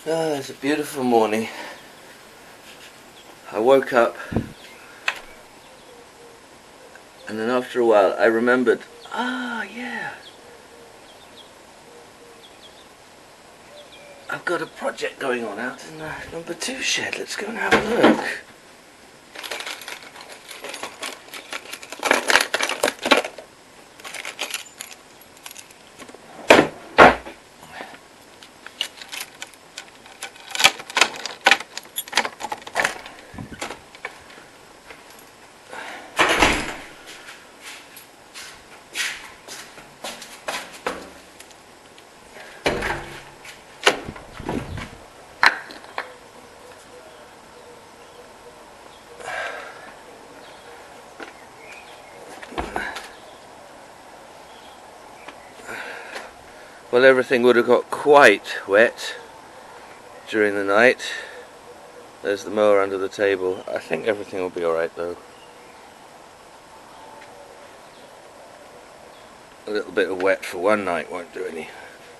It's a beautiful morning. I woke up and then after a while I remembered, yeah, I've got a project going on out in the number 2 shed. Let's go and have a look. Well, everything would have got quite wet during the night. There's the mower under the table. I think everything will be alright though. A little bit of wet for one night won't do any.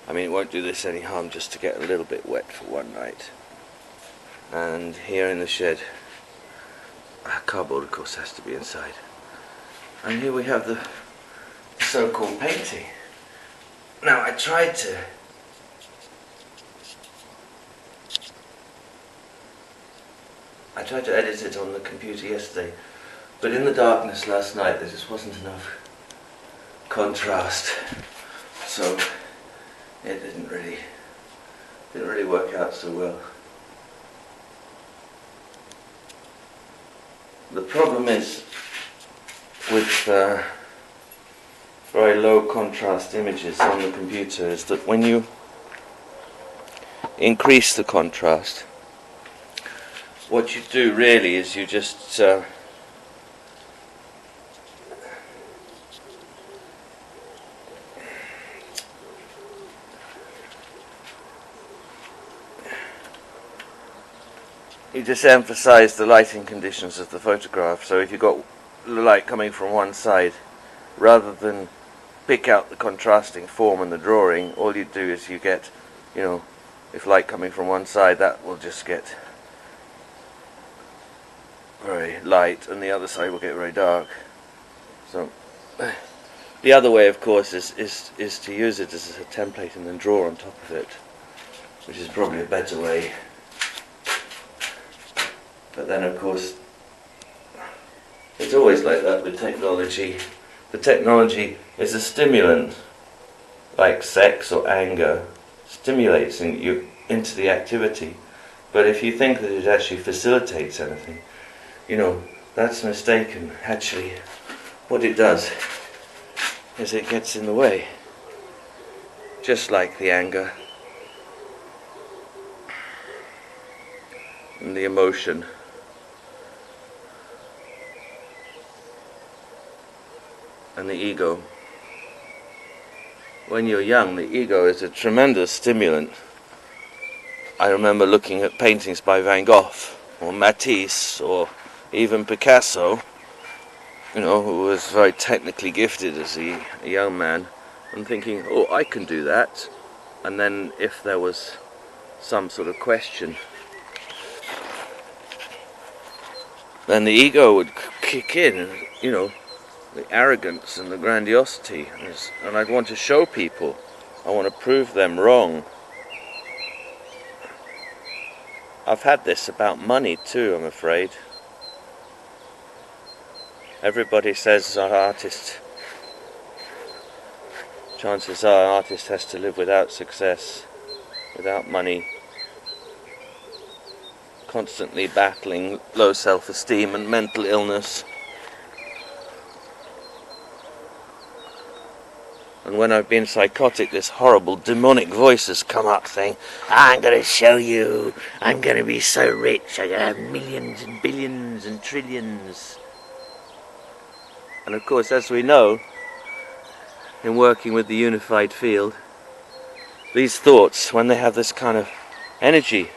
It won't do this any harm just to get a little bit wet for one night. And here in the shed, cardboard of course has to be inside. And here we have the so-called painting. Now I tried to edit it on the computer yesterday, but in the darkness last night there just wasn't enough contrast, so it didn't really work out so well. The problem is with very low contrast images on the computer is that when you increase the contrast, what you do really is you just emphasize the lighting conditions of the photograph. So if you've got the light coming from one side, rather than pick out the contrasting form in the drawing, all you do is you get, if light coming from one side, that will just get very light and the other side will get very dark. So the other way, of course, is to use it as a template and then draw on top of it, which is probably a better way. But then, of course, it's always like that with technology. The technology is a stimulant, like sex or anger, stimulates you into the activity. But if you think that it actually facilitates anything, that's mistaken. Actually, what it does is it gets in the way, just like the anger and the emotion. And the ego. When you're young, the ego is a tremendous stimulant. I remember looking at paintings by Van Gogh or Matisse or even Picasso, who was very technically gifted as a young man, and thinking, I can do that. And then if there was some sort of question, then the ego would kick in, and, the arrogance and the grandiosity, and I'd want to show people, I want to prove them wrong. I've had this about money too, I'm afraid. Everybody says chances are an artist has to live without success, without money, constantly battling low self-esteem and mental illness. And when I've been psychotic, this horrible demonic voice has come up saying, I'm going to show you, I'm going to be so rich, I'm going to have millions and billions and trillions. And of course, as we know, in working with the unified field, these thoughts, when they have this kind of energy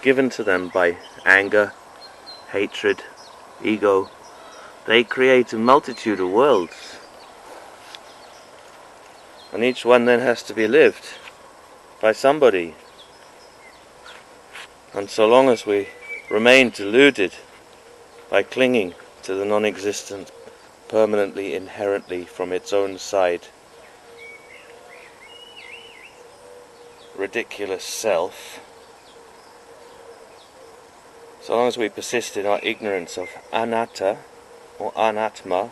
given to them by anger, hatred, ego, they create a multitude of worlds. And each one then has to be lived by somebody. And so long as we remain deluded by clinging to the non-existent permanently, inherently from its own side ridiculous self, so long as we persist in our ignorance of anatta or anatma,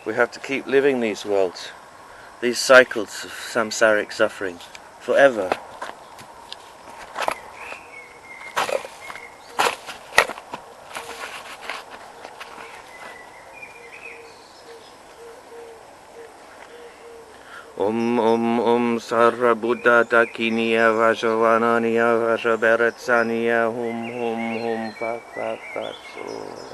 we have to keep living these worlds, these cycles of samsaric suffering, forever. Sarra Buddha Dakiniya Vajavananiya Vajaberetsaniya Hum Hum Hum Fa Fa Fa So.